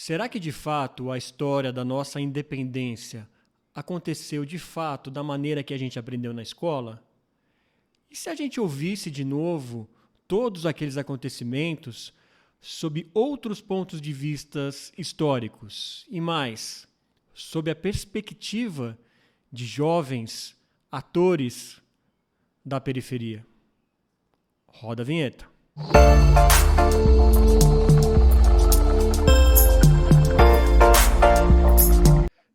Será que de fato a história da nossa independência aconteceu de fato da maneira que a gente aprendeu na escola? E se a gente ouvisse de novo todos aqueles acontecimentos sob outros pontos de vistas históricos e mais, sob a perspectiva de jovens atores da periferia? Roda a vinheta.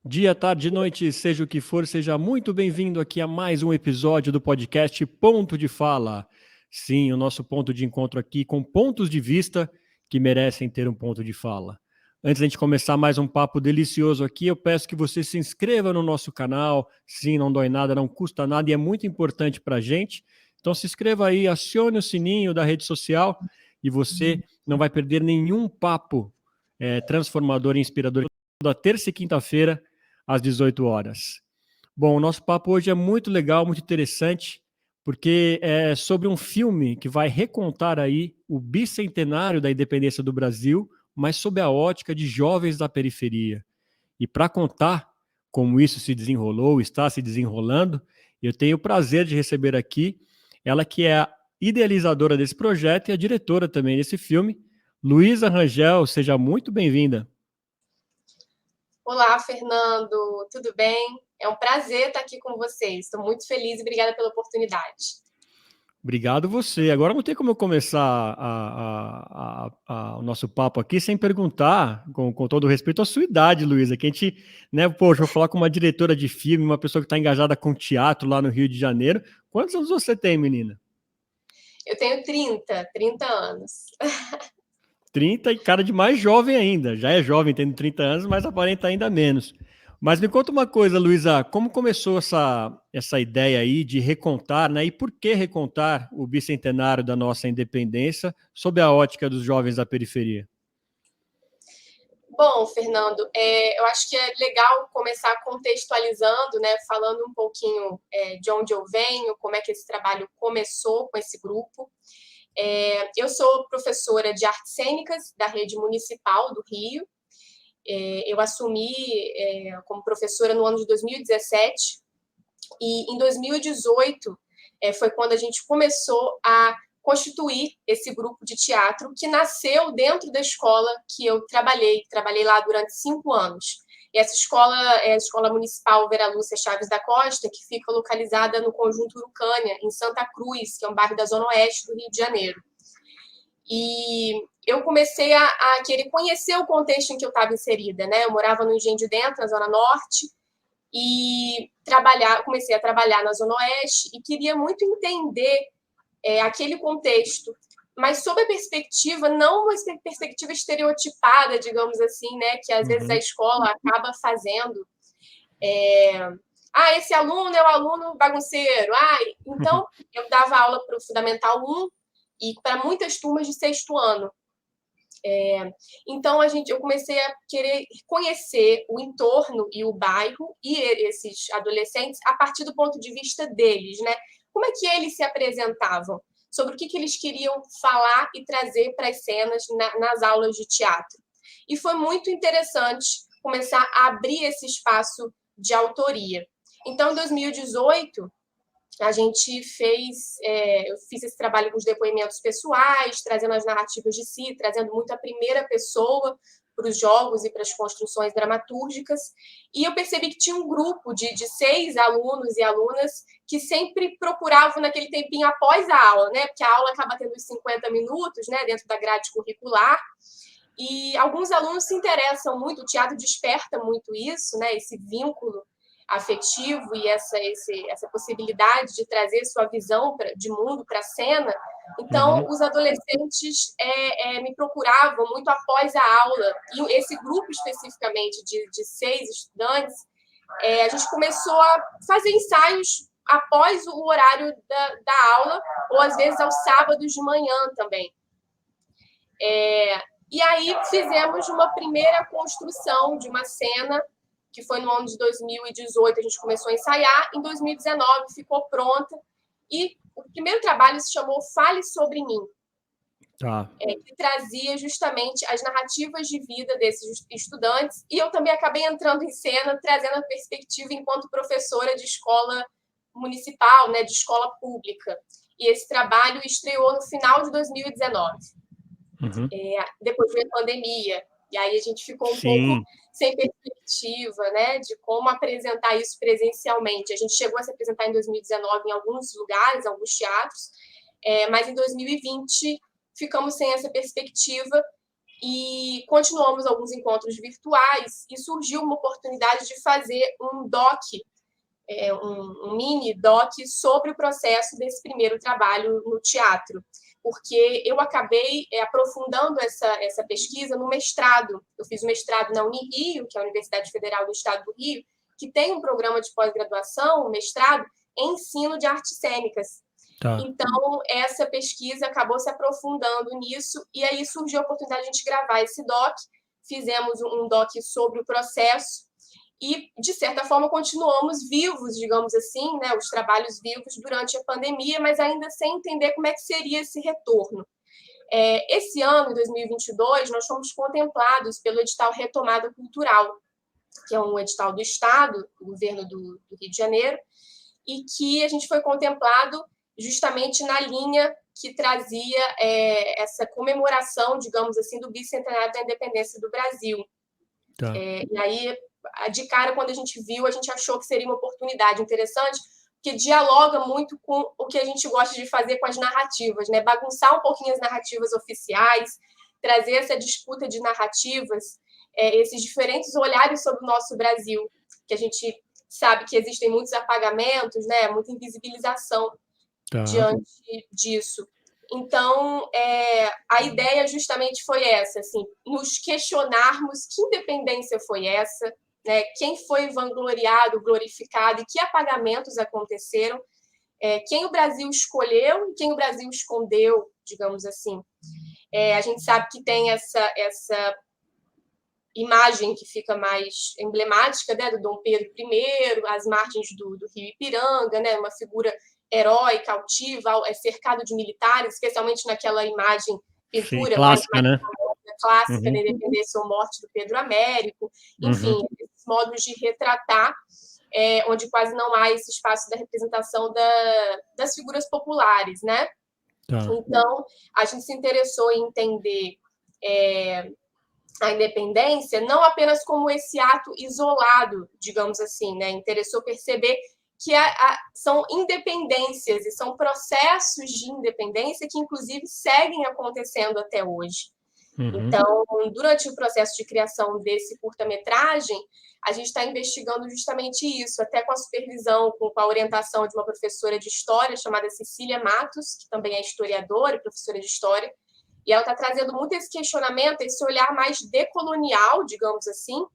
Dia, tarde, noite, seja o que for, seja muito bem-vindo aqui a mais um episódio do podcast Ponto de Fala. Sim, o nosso ponto de encontro aqui com pontos de vista que merecem ter um ponto de fala. Antes de a gente começar mais um papo delicioso aqui, eu peço que você se inscreva no nosso canal. Sim, não dói nada, não custa nada e é muito importante para a gente. Então se inscreva aí, acione o sininho da rede social e você não vai perder nenhum papo transformador e inspirador toda terça e quinta-feira às 18 horas. Bom, o nosso papo hoje é muito legal, muito interessante, porque é sobre um filme que vai recontar aí o bicentenário da independência do Brasil, mas sob a ótica de jovens da periferia. E para contar como isso se desenrolou, está se desenrolando, eu tenho o prazer de receber aqui ela que é a idealizadora desse projeto e a diretora também desse filme, Luísa Rangel. Seja muito bem-vinda. Olá, Fernando, tudo bem? É um prazer estar aqui com vocês. Estou muito feliz e obrigada pela oportunidade. Obrigado você. Agora não tem como eu começar o nosso papo aqui sem perguntar, com todo respeito, a sua idade, Luísa, que a gente, né, poxa, vou falar com uma diretora de filme, uma pessoa que está engajada com teatro lá no Rio de Janeiro. Quantos anos você tem, menina? Eu tenho 30 anos. 30 e cara de mais jovem ainda. Já é jovem, tendo 30 anos, mas aparenta ainda menos. Mas me conta uma coisa, Luísa, como começou essa ideia aí de recontar, né? E por que recontar o bicentenário da nossa independência sob a ótica dos jovens da periferia? Bom, Fernando, eu acho que é legal começar contextualizando, né, falando um pouquinho de onde eu venho, como é que esse trabalho começou com esse grupo. Eu sou professora de artes cênicas da rede municipal do Rio. Eu assumi como professora no ano de 2017 e em 2018 foi quando a gente começou a constituir esse grupo de teatro que nasceu dentro da escola que eu trabalhei lá durante 5 anos. E essa escola é a Escola Municipal Vera Lúcia Chaves da Costa, que fica localizada no Conjunto Urucânia, em Santa Cruz, que é um bairro da Zona Oeste do Rio de Janeiro. E eu comecei a querer conhecer o contexto em que eu estava inserida, né? Eu morava no Engenho de Dentro, na Zona Norte, e comecei a trabalhar na Zona Oeste e queria muito entender aquele contexto, mas sob a perspectiva, não uma perspectiva estereotipada, digamos assim, né, que às vezes a escola acaba fazendo. Esse aluno é o aluno bagunceiro. Então, eu dava aula para o Fundamental 1 e para muitas turmas de sexto ano. Então, eu comecei a querer conhecer o entorno e o bairro e esses adolescentes a partir do ponto de vista deles, né? Como é que eles se apresentavam? Sobre o que eles queriam falar e trazer para as cenas nas aulas de teatro. E foi muito interessante começar a abrir esse espaço de autoria. Então, em 2018, eu fiz esse trabalho com os depoimentos pessoais, trazendo as narrativas de si, trazendo muito a primeira pessoa para os jogos e para as construções dramatúrgicas. E eu percebi que tinha um grupo de 6 alunos e alunas que sempre procuravam naquele tempinho após a aula, né? Porque a aula acaba tendo os 50 minutos, né? Dentro da grade curricular. E alguns alunos se interessam muito, o teatro desperta muito isso, né? Esse vínculo afetivo e essa possibilidade de trazer sua visão de mundo para a cena. Então, os adolescentes me procuravam muito após a aula. E esse grupo, especificamente, de 6 estudantes, a gente começou a fazer ensaios após o horário da aula, ou às vezes aos sábados de manhã também. E aí fizemos uma primeira construção de uma cena que foi no ano de 2018, a gente começou a ensaiar, em 2019 ficou pronta, e o primeiro trabalho se chamou Fale Sobre Mim. Tá. Que trazia justamente as narrativas de vida desses estudantes, e eu também acabei entrando em cena, trazendo a perspectiva enquanto professora de escola municipal, né, de escola pública. E esse trabalho estreou no final de 2019. Uhum. Depois veio a pandemia, e aí a gente ficou um pouco Sim. sem perspectiva, né, de como apresentar isso presencialmente. A gente chegou a se apresentar em 2019 em alguns lugares, alguns teatros, mas em 2020 ficamos sem essa perspectiva e continuamos alguns encontros virtuais, e surgiu uma oportunidade de fazer um doc, um mini doc sobre o processo desse primeiro trabalho no teatro, porque eu acabei aprofundando essa pesquisa no mestrado. Eu fiz o mestrado na Unirio, que é a Universidade Federal do Estado do Rio, que tem um programa de pós-graduação, mestrado, em ensino de artes cênicas. Tá. Então, essa pesquisa acabou se aprofundando nisso, e aí surgiu a oportunidade de a gente gravar esse doc. Fizemos um doc sobre o processo, e, de certa forma, continuamos vivos, digamos assim, né, os trabalhos vivos durante a pandemia, mas ainda sem entender como é que seria esse retorno. Esse ano, em 2022, nós fomos contemplados pelo edital Retomada Cultural, que é um edital do Estado, do governo do Rio de Janeiro, e que a gente foi contemplado justamente na linha que trazia essa comemoração, digamos assim, do bicentenário da independência do Brasil. Tá. E aí, de cara, quando a gente viu, a gente achou que seria uma oportunidade interessante, porque dialoga muito com o que a gente gosta de fazer com as narrativas, né? Bagunçar um pouquinho as narrativas oficiais, trazer essa disputa de narrativas, esses diferentes olhares sobre o nosso Brasil, que a gente sabe que existem muitos apagamentos, né? Muita invisibilização diante disso. Então, a ideia justamente foi essa, assim, nos questionarmos que independência foi essa, né? Quem foi vangloriado, glorificado, e que apagamentos aconteceram, quem o Brasil escolheu e quem o Brasil escondeu, digamos assim. A gente sabe que tem essa imagem que fica mais emblemática, né, do Dom Pedro I, às margens do Rio Ipiranga, né, uma figura heróica, altiva, cercado de militares, especialmente naquela imagem, pintura Clássica, né? clássica da independência ou morte do Pedro Américo. Enfim, esses modos de retratar, onde quase não há esse espaço da representação das figuras populares, né? Tá. Então, a gente se interessou em entender a independência não apenas como esse ato isolado, digamos assim, né? Interessou perceber que são independências e são processos de independência que, inclusive, seguem acontecendo até hoje. Então, durante o processo de criação desse curta-metragem, a gente está investigando justamente isso, até com a supervisão, com a orientação de uma professora de história chamada Cecília Matos, que também é historiadora e professora de história, e ela está trazendo muito esse questionamento, esse olhar mais decolonial, digamos assim,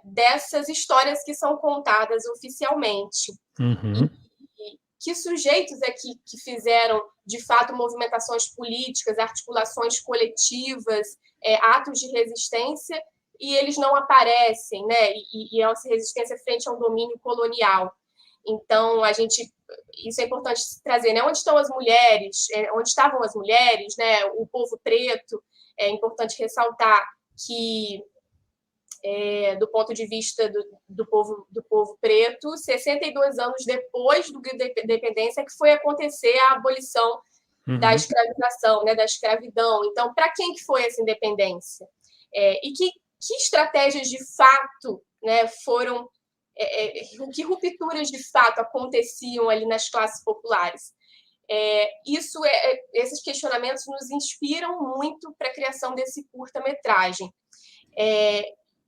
dessas histórias que são contadas oficialmente. E que sujeitos que fizeram, de fato, movimentações políticas, articulações coletivas, atos de resistência, e eles não aparecem, né? E essa resistência frente a um domínio colonial. Então, isso é importante trazer, né? Onde estão as mulheres? Onde estavam as mulheres, né? O povo preto. É importante ressaltar que, do ponto de vista do povo preto, 62 anos depois do grito da independência que foi acontecer a abolição da escravização, né? Da escravidão. Então, para quem que foi essa independência? E que estratégias de fato, né, foram... que rupturas de fato aconteciam ali nas classes populares. Esses questionamentos nos inspiram muito para a criação desse curta-metragem.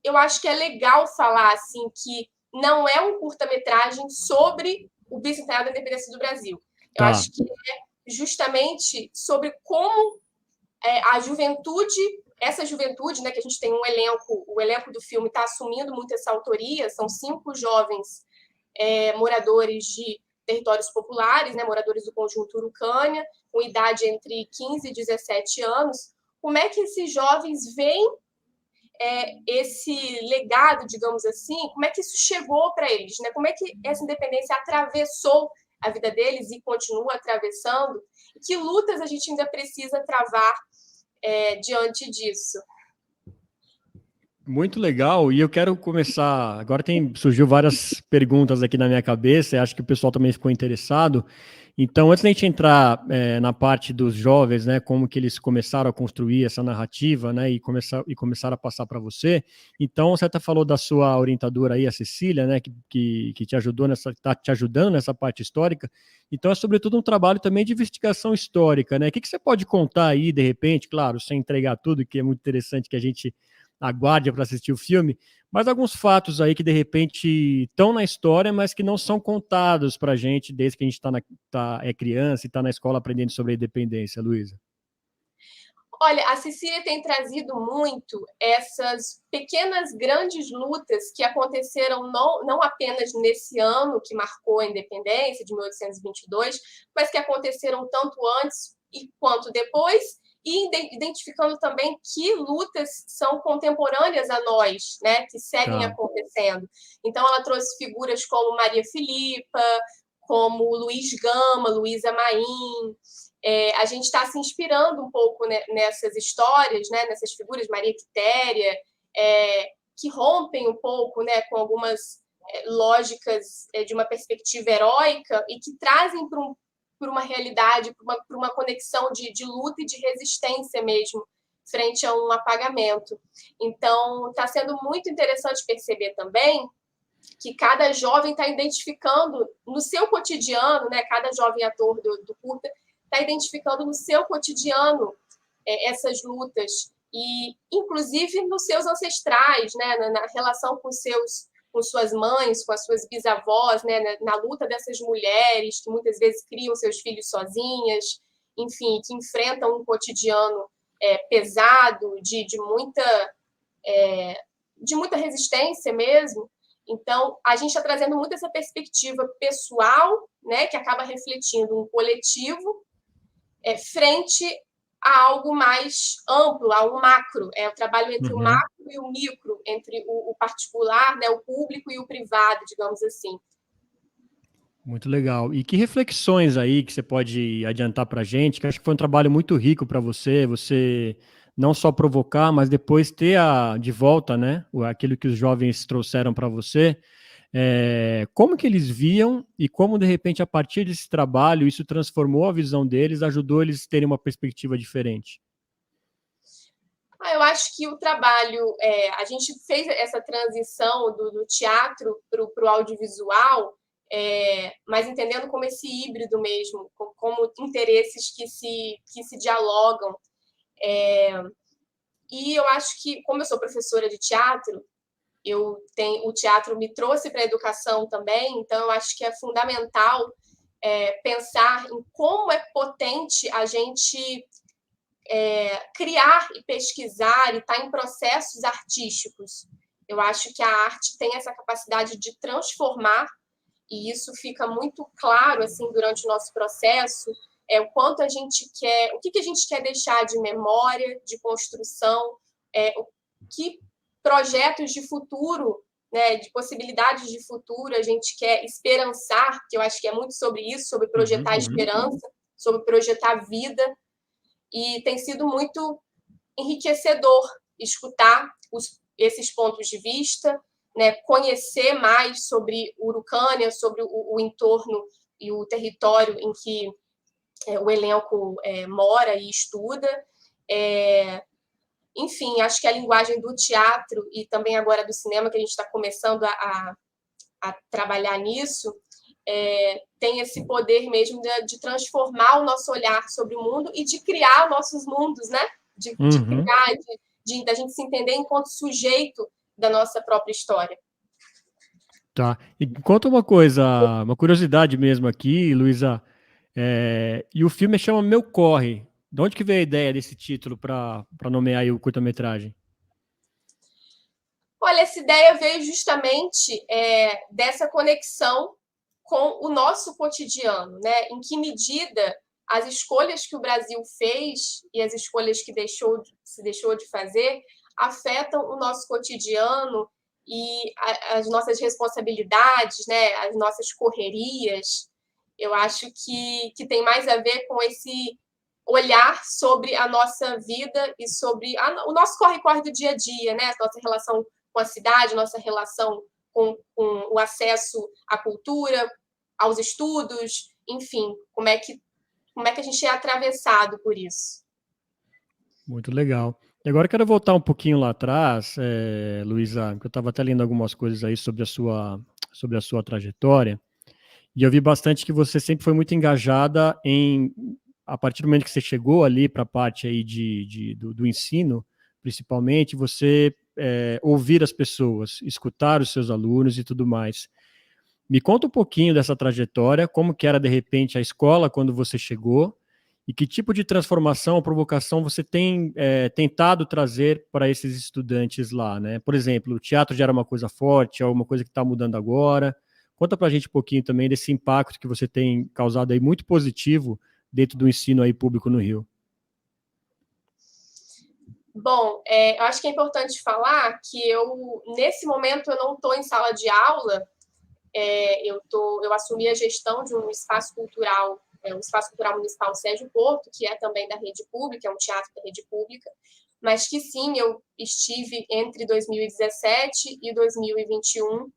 Eu acho que é legal falar assim, que não é um curta-metragem sobre o bicentenário da independência do Brasil. Eu acho que é justamente sobre como a juventude, essa juventude, né, que a gente tem o elenco do filme está assumindo muito essa autoria, são 5 jovens moradores de territórios populares, né, moradores do Conjunto Urucânia, com idade entre 15 e 17 anos. Como é que esses jovens veem esse legado, digamos assim, como é que isso chegou para eles, né? Como é que essa independência atravessou a vida deles e continua atravessando, e que lutas a gente ainda precisa travar diante disso. Muito legal, e eu quero começar. Agora surgiu várias perguntas aqui na minha cabeça, e acho que o pessoal também ficou interessado. Então, antes da gente entrar na parte dos jovens, né, como que eles começaram a construir essa narrativa, né, começaram a passar para você. Então, você até falou da sua orientadora aí, a Cecília, né, que te ajudou está te ajudando nessa parte histórica. Então, é sobretudo um trabalho também de investigação histórica, né? O que você pode contar aí, de repente, claro, sem entregar tudo, que é muito interessante que a gente aguarde para assistir o filme, mas alguns fatos aí que de repente estão na história, mas que não são contados para a gente desde que a gente é criança e está na escola aprendendo sobre a independência, Luísa. Olha, a Cecília tem trazido muito essas pequenas, grandes lutas que aconteceram não apenas nesse ano que marcou a independência, de 1822, mas que aconteceram tanto antes quanto depois, e identificando também que lutas são contemporâneas a nós, né, que seguem acontecendo. Então, ela trouxe figuras como Maria Filipa, como Luiz Gama, Luísa Maim. A gente está se inspirando um pouco, né, nessas histórias, né, nessas figuras, Maria Quitéria, que rompem um pouco, né, com algumas lógicas de uma perspectiva heróica e que trazem para uma realidade, para uma conexão de luta e de resistência mesmo, frente a um apagamento. Então, está sendo muito interessante perceber também que cada jovem está identificando no seu cotidiano, né, cada jovem ator do curta está identificando no seu cotidiano essas lutas, e inclusive nos seus ancestrais, né, na relação com suas mães, com as suas bisavós, né, na luta dessas mulheres que muitas vezes criam seus filhos sozinhas, enfim, que enfrentam um cotidiano pesado, de muita resistência mesmo. Então, a gente está trazendo muito essa perspectiva pessoal, né, que acaba refletindo um coletivo frente a algo mais amplo, a um macro. É o trabalho entre o macro e o micro, entre o particular, né, o público e o privado, digamos assim. Muito legal. E que reflexões aí que você pode adiantar para a gente? Que acho que foi um trabalho muito rico para você não só provocar, mas depois ter de volta, né, aquilo que os jovens trouxeram para você. Como que eles viam e como, de repente, a partir desse trabalho, isso transformou a visão deles, ajudou eles a terem uma perspectiva diferente? Eu acho que o trabalho, a gente fez essa transição do teatro para o audiovisual, mas entendendo como esse híbrido mesmo, como interesses que se dialogam. E eu acho que, como eu sou professora de teatro, o teatro me trouxe para a educação também, então eu acho que é fundamental pensar em como é potente a gente criar e pesquisar e estar em processos artísticos. Eu acho que a arte tem essa capacidade de transformar, e isso fica muito claro assim durante o nosso processo, o quanto a gente quer, o que a gente quer deixar de memória, de construção, que projetos de futuro, né, de possibilidades de futuro a gente quer esperançar, que eu acho que é muito sobre isso, sobre projetar esperança, sobre projetar vida, e tem sido muito enriquecedor escutar esses pontos de vista, né, conhecer mais sobre Urucânia, sobre o entorno e o território em que o elenco mora e estuda. Enfim, acho que a linguagem do teatro e também agora do cinema, que a gente está começando a trabalhar nisso, tem esse poder mesmo de transformar o nosso olhar sobre o mundo e de criar nossos mundos, né? De criar, da gente se entender enquanto sujeito da nossa própria história. Tá. E conta uma coisa, uma curiosidade mesmo aqui, Luísa. E o filme chama Meu Corre. De onde que veio a ideia desse título para nomear aí o curta-metragem? Olha, essa ideia veio justamente dessa conexão com o nosso cotidiano, né? Em que medida as escolhas que o Brasil fez e as escolhas que se deixou de fazer afetam o nosso cotidiano e as nossas responsabilidades, né? As nossas correrias. Eu acho que tem mais a ver com esse olhar sobre a nossa vida e sobre o nosso corre-corre do dia a dia, né? A nossa relação com a cidade, nossa relação com o acesso à cultura, aos estudos, enfim, como é que a gente é atravessado por isso. Muito legal. E agora eu quero voltar um pouquinho lá atrás, Luísa, que eu estava até lendo algumas coisas aí sobre a sua trajetória, e eu vi bastante que você sempre foi muito engajada a partir do momento que você chegou ali para a parte aí do ensino, principalmente, você ouvir as pessoas, escutar os seus alunos e tudo mais. Me conta um pouquinho dessa trajetória, como que era de repente a escola quando você chegou e que tipo de transformação ou provocação você tem tentado trazer para esses estudantes lá, né? Por exemplo, o teatro já era uma coisa forte, é uma coisa que está mudando agora. Conta para a gente um pouquinho também desse impacto que você tem causado aí muito positivo dentro do ensino aí público no Rio. Bom, eu acho que é importante falar que nesse momento, eu não estou em sala de aula. Eu assumi a gestão de um espaço cultural, o Espaço Cultural Municipal Sérgio Porto, que é também da rede pública, é um teatro da rede pública, mas que sim, eu estive entre 2017 e 2021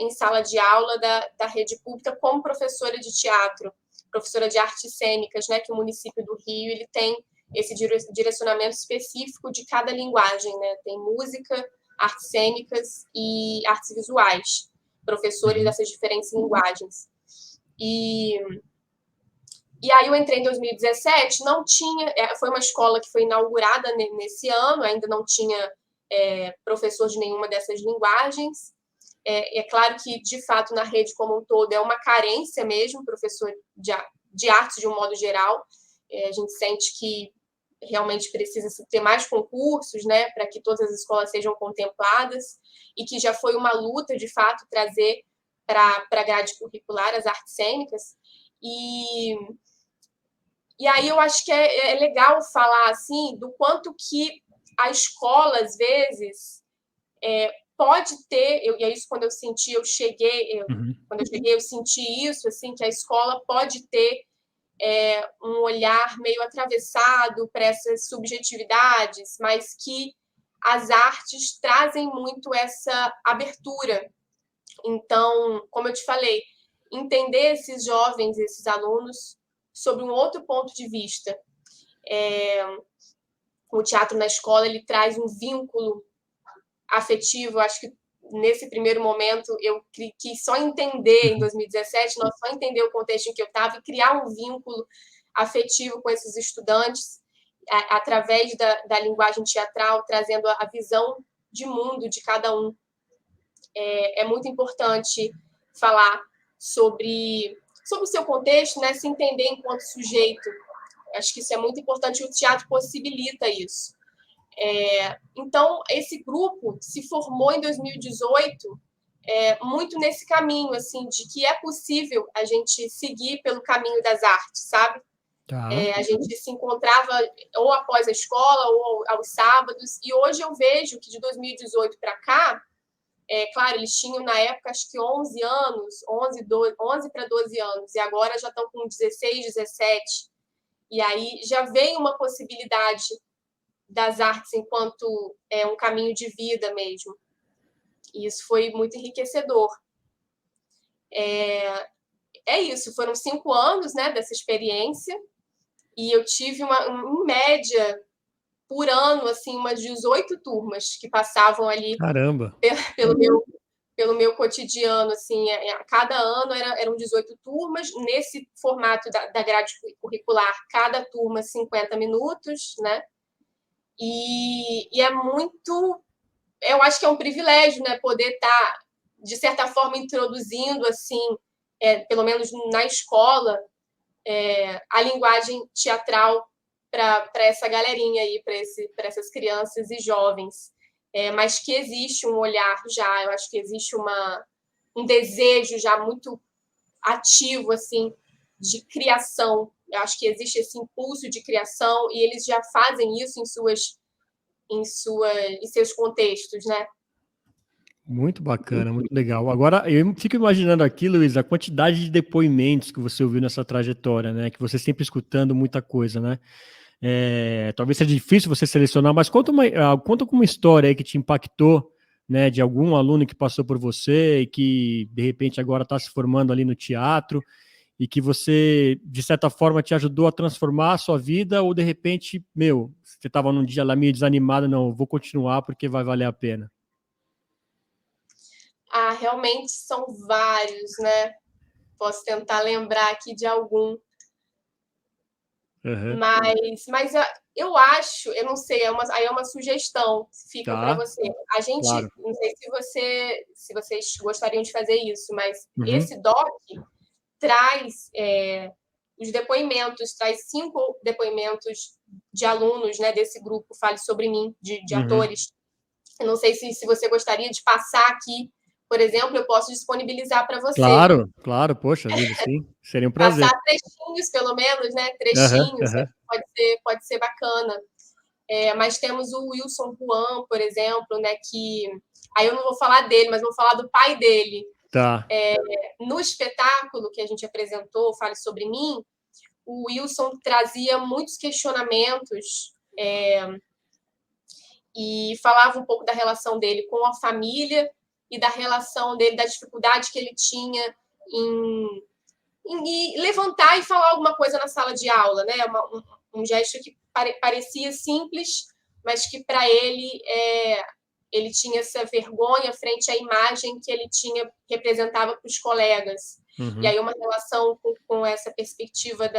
em sala de aula da rede pública como professora de teatro, professora de artes cênicas, né, que o município do Rio ele tem esse direcionamento específico de cada linguagem, né? Tem música, artes cênicas e artes visuais, professores dessas diferentes linguagens. E aí eu entrei em 2017, não tinha, foi uma escola que foi inaugurada nesse ano, ainda não tinha professor de nenhuma dessas linguagens. É claro que, de fato, na rede como um todo, é uma carência mesmo, professor de artes de um modo geral. A gente sente que realmente precisa ter mais concursos, né, para que todas as escolas sejam contempladas, e que já foi uma luta, de fato, trazer para a grade curricular as artes cênicas. E aí eu acho que é legal falar assim do quanto que a escola, às vezes, pode ter, e é isso quando eu senti, quando eu cheguei, eu senti isso, assim, que a escola pode ter um olhar meio atravessado para essas subjetividades, mas que as artes trazem muito essa abertura. Então, como eu te falei, entender esses jovens, esses alunos, sob um outro ponto de vista. O teatro na escola, ele traz um vínculo afetivo. Acho que nesse primeiro momento eu quis só entender, em 2017, nós só entender o contexto em que eu estava e criar um vínculo afetivo com esses estudantes através da linguagem teatral, trazendo a visão de mundo de cada um. É muito importante falar sobre o seu contexto, né? Se entender enquanto sujeito. Acho que isso é muito importante e o teatro possibilita isso. Então, esse grupo se formou em 2018 muito nesse caminho, assim, de que é possível a gente seguir pelo caminho das artes, sabe? Tá. A gente se encontrava ou após a escola ou aos sábados, e hoje eu vejo que de 2018 para cá, claro, eles tinham na época acho que 11 anos, 11 para 12 anos, e agora já estão com 16, 17, e aí já vem uma possibilidade das artes enquanto um caminho de vida mesmo. E isso foi muito enriquecedor. É isso, foram 5 anos, né, dessa experiência, e eu tive em média, por ano, assim, umas 18 turmas que passavam ali. Caramba. Pelo meu cotidiano, assim, cada ano eram 18 turmas, nesse formato da grade curricular, cada turma 50 minutos, né? E é muito, eu acho que é um privilégio, né, poder estar, de certa forma, introduzindo, assim, pelo menos na escola, a linguagem teatral para essa galerinha aí, para essas crianças e jovens. Mas que existe um olhar já, eu acho que existe um desejo já muito ativo, assim, de criação. Eu acho que existe esse impulso de criação e eles já fazem isso em seus contextos, né? Muito bacana, muito legal. Agora, eu fico imaginando aqui, Luiz, a quantidade de depoimentos que você ouviu nessa trajetória, né? Que você sempre escutando muita coisa, né? Talvez seja difícil você selecionar, mas conta com uma história aí que te impactou, né? De algum aluno que passou por você e que, de repente, agora está se formando ali no teatro e que você, de certa forma, te ajudou a transformar a sua vida ou, de repente, você estava num dia lá meio desanimado, não, eu vou continuar porque vai valer a pena. Ah, realmente são vários, né? Posso tentar lembrar aqui de algum, Uhum. mas eu acho, eu não sei, aí é uma sugestão, fica para Tá, você. A gente, claro. não sei se vocês gostariam de fazer isso, mas Uhum, esse doc traz os depoimentos, traz 5 depoimentos de alunos, né, desse grupo Fale Sobre Mim, de uhum. atores. Eu não sei se você gostaria de passar aqui, por exemplo, eu posso disponibilizar para você. Claro, claro, poxa vida, sim, seria um Passar prazer. trechinhos, pelo menos, né? Aham, Trechinhos, aham. pode ser bacana. Mas temos o Wilson Juan, por exemplo, né? Que aí eu não vou falar dele, mas vou falar do pai dele. Tá. No espetáculo que a gente apresentou, Fale Sobre Mim, o Wilson trazia muitos questionamentos e falava um pouco da relação dele com a família e da relação dele, da dificuldade que ele tinha em e levantar e falar alguma coisa na sala de aula, né? Um gesto que parecia simples, mas que para ele tinha essa vergonha frente à imagem que ele tinha representava para os colegas. E Uhum, aí uma relação com essa perspectiva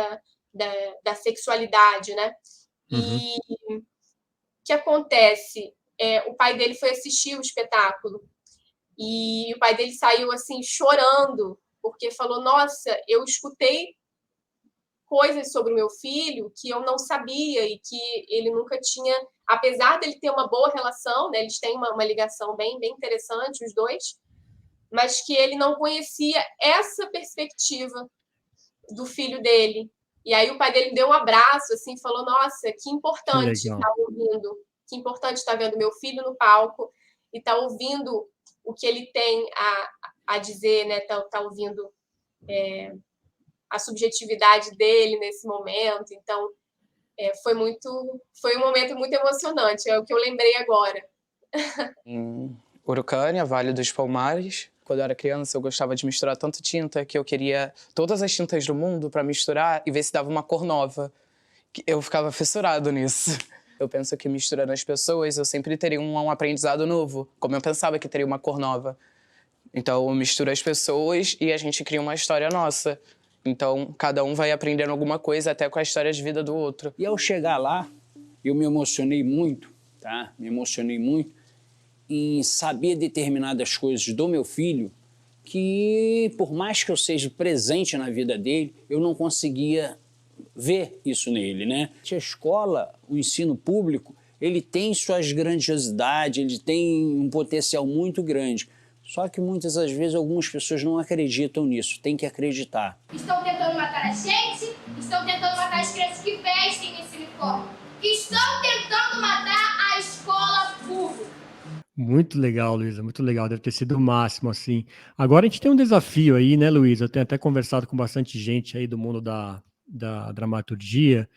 da sexualidade, né? uhum. E o que acontece? O pai dele foi assistir o espetáculo e o pai dele saiu assim chorando porque falou: Nossa, eu escutei coisas sobre o meu filho que eu não sabia e que ele nunca tinha, apesar dele ter uma boa relação, né, eles têm uma ligação bem interessante, os dois, mas que ele não conhecia essa perspectiva do filho dele. E aí o pai dele deu um abraço, assim, falou: Nossa, que Que importante legal. estar ouvindo, que importante estar vendo meu filho no palco e estar ouvindo o que ele tem a dizer, né? Tá ouvindo a subjetividade dele nesse momento. Então, foi um momento muito emocionante, é o que eu lembrei agora. Em Urucânia, Vale dos Palmares. Quando eu era criança, eu gostava de misturar tanta tinta que eu queria todas as tintas do mundo para misturar e ver se dava uma cor nova. Eu ficava fissurado nisso. Eu penso que misturando as pessoas, eu sempre teria um aprendizado novo, como eu pensava que teria uma cor nova. Então, eu misturo as pessoas e a gente cria uma história nossa. Então, cada um vai aprendendo alguma coisa, até com a história de vida do outro. E ao chegar lá, eu me emocionei muito, tá? Me emocionei muito em saber determinadas coisas do meu filho que, por mais que eu seja presente na vida dele, eu não conseguia ver isso nele, né? A escola, o ensino público, ele tem suas grandiosidades, ele tem um potencial muito grande. Só que muitas das vezes algumas pessoas não acreditam nisso, tem que acreditar. Estão tentando matar a gente, estão tentando matar as crianças que vestem esse uniforme, estão tentando matar a escola pública. Muito legal, Luísa, muito legal. Deve ter sido o máximo, assim. Agora a gente tem um desafio aí, né, Luísa? Eu tenho até conversado com bastante gente aí do mundo da dramaturgia,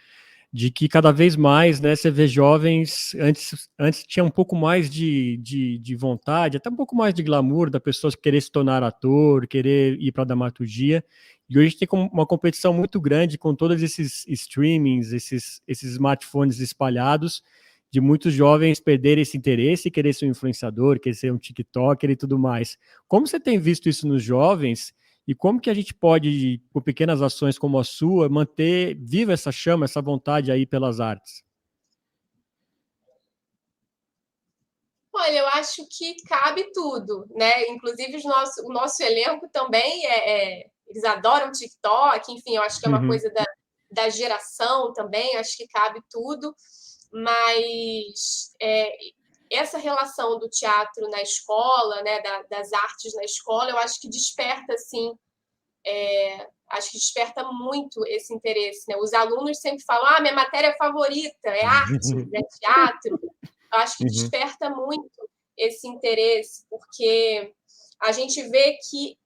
de que cada vez mais, né, você vê jovens, antes tinha um pouco mais de vontade, até um pouco mais de glamour da pessoa querer se tornar ator, querer ir para a dramaturgia, e hoje tem uma competição muito grande com todos esses streamings, esses smartphones espalhados, de muitos jovens perderem esse interesse, querer ser um influenciador, querer ser um TikToker e tudo mais. Como você tem visto isso nos jovens? E como que a gente pode, com pequenas ações como a sua, manter viva essa chama, essa vontade aí pelas artes? Olha, eu acho que cabe tudo, né? Inclusive o nosso elenco também eles adoram TikTok, enfim, eu acho que é uma Uhum, coisa da geração também, acho que cabe tudo, mas essa relação do teatro na escola, né, das artes na escola, eu acho que desperta, assim, acho que desperta muito esse interesse, né? Os alunos sempre falam, minha matéria favorita é arte, é teatro. Eu acho que uhum, desperta muito. esse interesse, porque a gente vê que,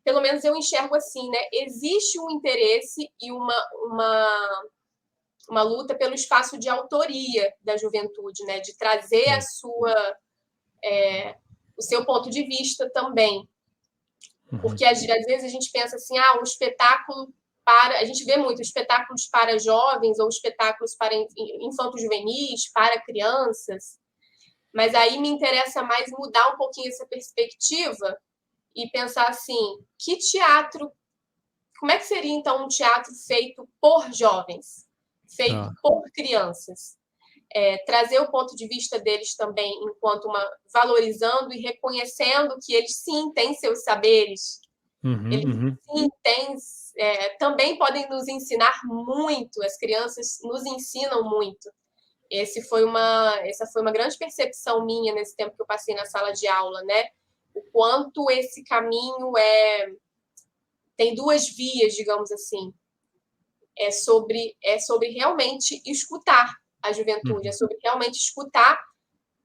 pelo menos eu enxergo assim, né? Existe um interesse e uma luta pelo espaço de autoria da juventude, né? De trazer o seu ponto de vista também. Porque às vezes a gente pensa assim, um espetáculo para... A gente vê muito espetáculos para jovens ou espetáculos para infantos juvenis, para crianças, mas aí me interessa mais mudar um pouquinho essa perspectiva e pensar assim, que teatro... Como é que seria, então, um teatro feito por jovens, feito por crianças? Trazer o ponto de vista deles também, enquanto valorizando e reconhecendo que eles, sim, têm seus saberes, eles, sim, têm, também podem nos ensinar muito, as crianças nos ensinam muito. Essa foi uma grande percepção minha nesse tempo que eu passei na sala de aula, né? O quanto esse caminho tem duas vias, digamos assim. É sobre realmente escutar a juventude, é sobre realmente escutar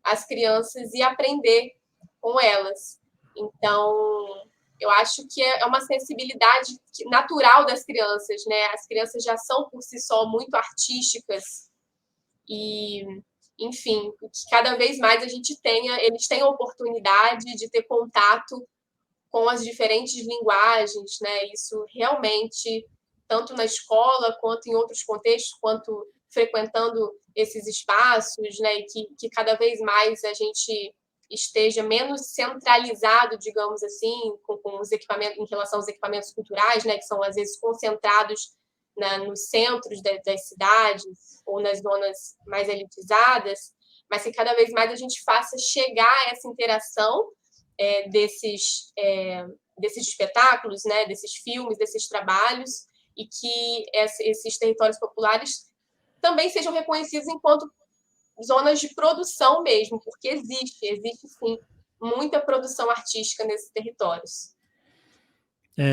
as crianças e aprender com elas. Então, eu acho que é uma sensibilidade natural das crianças, né? As crianças já são, por si só, muito artísticas e, enfim, que cada vez mais eles tenham a oportunidade de ter contato com as diferentes linguagens, né? Isso realmente, tanto na escola, quanto em outros contextos, quanto frequentando esses espaços, né? E que cada vez mais a gente esteja menos centralizado, digamos assim, com os equipamentos, em relação aos equipamentos culturais, né? Que são, às vezes, concentrados nos centros das cidades ou nas zonas mais elitizadas, mas que cada vez mais a gente faça chegar a essa interação desses espetáculos, né, desses filmes, desses trabalhos, e que esses territórios populares também sejam reconhecidos enquanto zonas de produção mesmo, porque existe sim muita produção artística nesses territórios.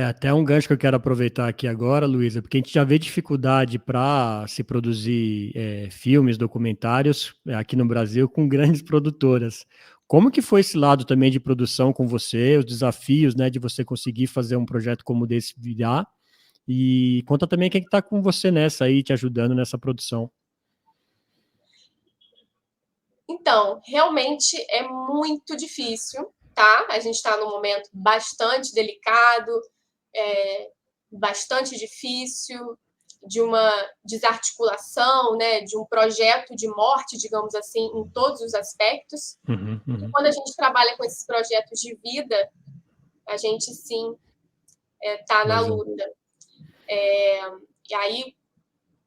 Até um gancho que eu quero aproveitar aqui agora, Luísa, porque a gente já vê dificuldade para se produzir filmes, documentários aqui no Brasil com grandes produtoras. Como que foi esse lado também de produção com você, os desafios, né, de você conseguir fazer um projeto como desse virar? E conta também quem está com você nessa aí, te ajudando nessa produção. Então, realmente é muito difícil, tá? A gente está num momento bastante delicado, bastante difícil, de uma desarticulação, né, de um projeto de morte, digamos assim, em todos os aspectos. E quando a gente trabalha com esses projetos de vida, a gente, sim, está na luta. E aí,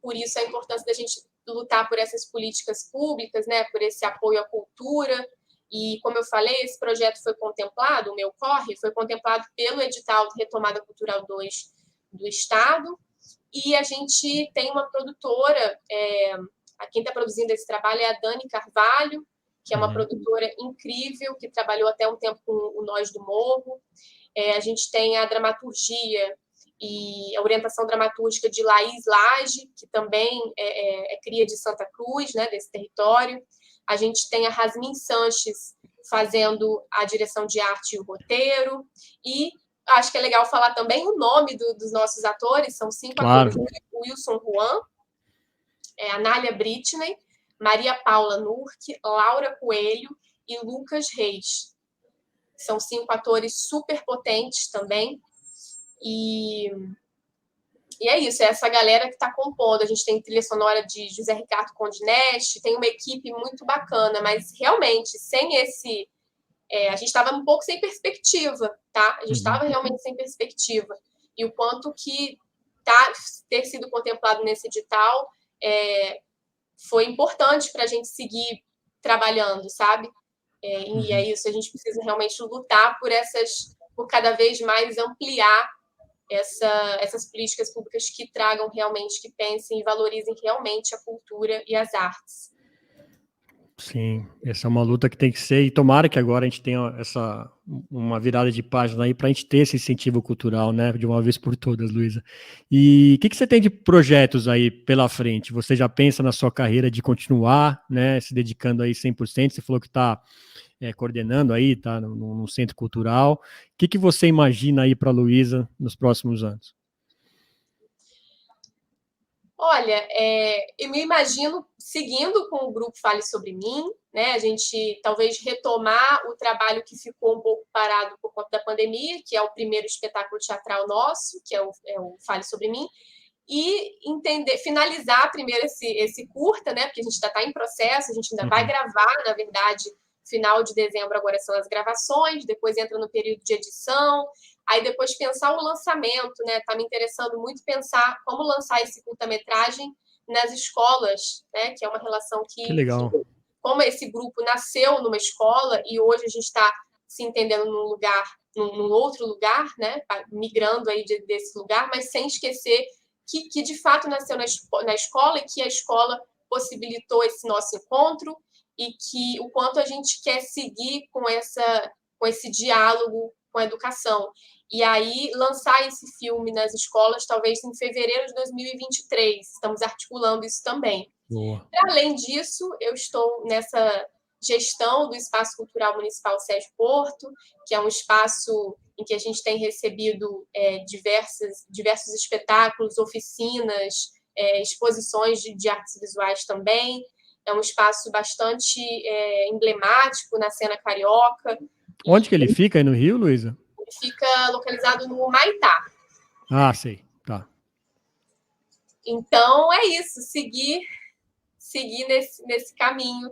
por isso, a importância da gente lutar por essas políticas públicas, né, por esse apoio à cultura. E, como eu falei, esse projeto foi contemplado, o meu corre, foi contemplado pelo edital de Retomada Cultural 2 do Estado, e a gente tem uma produtora, quem está produzindo esse trabalho é a Dani Carvalho, que é uma produtora incrível, que trabalhou até um tempo com o Nós do Morro. A gente tem a dramaturgia e a orientação dramatúrgica de Laís Lage, que também é cria de Santa Cruz, né, desse território. A gente tem a Rasmin Sanches fazendo a direção de arte e o roteiro. E acho que é legal falar também o nome dos nossos atores, são 5 atores: Wilson Juan, Anália Britney, Maria Paula Nurk, Laura Coelho e Lucas Reis. São 5 atores super potentes também. E é isso, é essa galera que está compondo. A gente tem trilha sonora de José Ricardo Condineste, tem uma equipe muito bacana, mas realmente, sem esse... a gente estava um pouco sem perspectiva, tá? A gente estava realmente sem perspectiva. E o quanto que ter sido contemplado nesse edital foi importante para a gente seguir trabalhando, sabe? E é isso, a gente precisa realmente lutar por cada vez mais ampliar essas políticas públicas que tragam realmente, que pensem e valorizem realmente a cultura e as artes. Sim, essa é uma luta que tem que ser, e tomara que agora a gente tenha uma virada de página aí para a gente ter esse incentivo cultural, né, de uma vez por todas, Luísa. E o que você tem de projetos aí pela frente? Você já pensa na sua carreira de continuar, né, se dedicando aí 100%? Você falou que está coordenando aí, tá no Centro Cultural. O que você imagina aí para a Luísa nos próximos anos? Olha, eu me imagino seguindo com o grupo Fale Sobre Mim, né? A gente talvez retomar o trabalho que ficou um pouco parado por conta da pandemia, que é o primeiro espetáculo teatral nosso, que é o Fale Sobre Mim, e finalizar primeiro esse curta, né? Porque a gente ainda está em processo, a gente ainda vai gravar, na verdade, final de dezembro agora são as gravações, depois entra no período de edição, aí depois pensar o lançamento, né? Tá me interessando muito pensar como lançar esse curta-metragem nas escolas, né? Que é uma relação Que legal. como esse grupo nasceu numa escola e hoje a gente está se entendendo num outro lugar, né? Migrando aí desse lugar, mas sem esquecer que de fato nasceu na escola e que a escola possibilitou esse nosso encontro e que o quanto a gente quer seguir com esse diálogo com a educação. E aí, lançar esse filme nas escolas, talvez em fevereiro de 2023. Estamos articulando isso também. Boa. Além disso, eu estou nessa gestão do Espaço Cultural Municipal Sérgio Porto, que é um espaço em que a gente tem recebido diversos espetáculos, oficinas, exposições de artes visuais também. É um espaço bastante emblemático na cena carioca. Onde que ele fica aí no Rio, Luísa? Ele fica localizado no Humaitá. Ah, sei, tá. Então, é isso, seguir nesse caminho.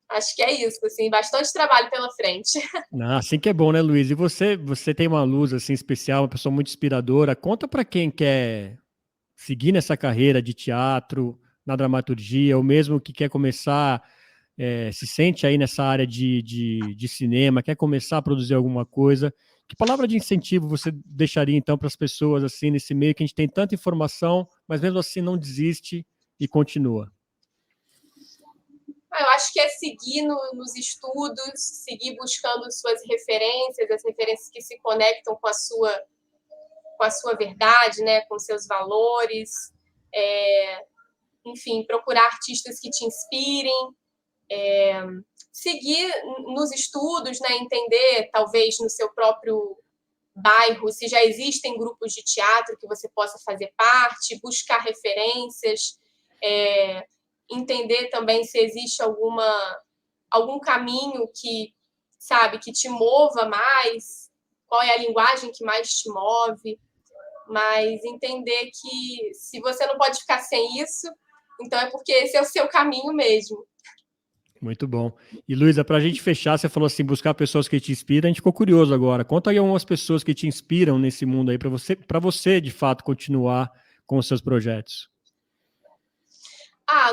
Acho que é isso, assim, bastante trabalho pela frente. Ah, assim que é bom, né, Luísa? E você tem uma luz assim especial, uma pessoa muito inspiradora. Conta para quem quer seguir nessa carreira de teatro, na dramaturgia, ou mesmo que quer começar, se sente aí nessa área de cinema, quer começar a produzir alguma coisa. Que palavra de incentivo você deixaria, então, para as pessoas, assim, nesse meio que a gente tem tanta informação, mas mesmo assim não desiste e continua? Eu acho que é seguir nos estudos, seguir buscando suas referências, as referências que se conectam com a sua verdade, né, com seus valores. Enfim, procurar artistas que te inspirem. Seguir nos estudos, né, entender, talvez, no seu próprio bairro, se já existem grupos de teatro que você possa fazer parte, buscar referências, entender também se existe algum caminho que te mova mais, qual é a linguagem que mais te move, mas entender que se você não pode ficar sem isso, então é porque esse é o seu caminho mesmo. Muito bom. E, Luísa, para a gente fechar, você falou assim, buscar pessoas que te inspiram, a gente ficou curioso agora. Conta aí algumas pessoas que te inspiram nesse mundo aí, para você, de fato, continuar com os seus projetos.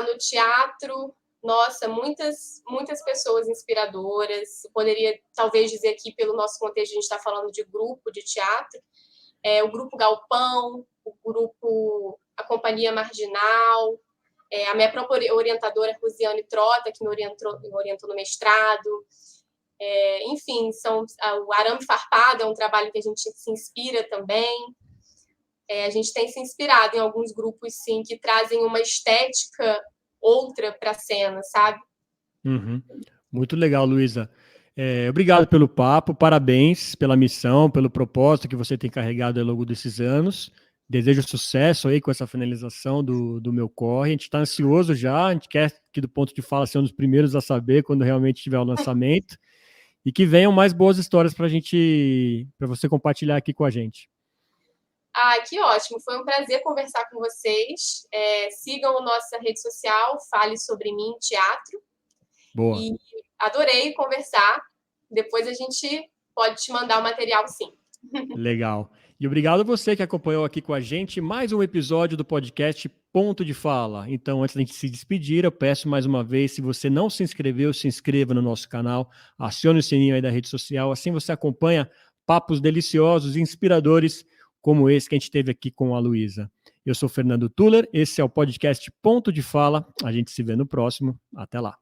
No teatro, nossa, muitas pessoas inspiradoras. Eu poderia, talvez, dizer aqui, pelo nosso contexto, a gente está falando de grupo de teatro, o Grupo Galpão, a Companhia Marginal, a minha própria orientadora, Rosiane Trota, que me orientou no mestrado. Enfim, o Arame Farpado é um trabalho que a gente se inspira também. A gente tem se inspirado em alguns grupos, sim, que trazem uma estética outra para a cena, sabe? Uhum. Muito legal, Luísa. Obrigado pelo papo, parabéns pela missão, pelo propósito que você tem carregado ao longo desses anos. Desejo sucesso aí com essa finalização do meu corre. A gente está ansioso já, a gente quer que do ponto de fala ser um dos primeiros a saber quando realmente tiver o lançamento e que venham mais boas histórias para você compartilhar aqui com a gente. Que ótimo, foi um prazer conversar com vocês. Sigam a nossa rede social, Fale Sobre Mim Teatro. Boa. E adorei conversar. Depois a gente pode te mandar o material, sim. Legal. E obrigado a você que acompanhou aqui com a gente mais um episódio do podcast Ponto de Fala. Então, antes de a gente se despedir, eu peço mais uma vez, se você não se inscreveu, se inscreva no nosso canal, acione o sininho aí da rede social, assim você acompanha papos deliciosos e inspiradores como esse que a gente teve aqui com a Luísa. Eu sou Fernando Tuller, esse é o podcast Ponto de Fala. A gente se vê no próximo. Até lá.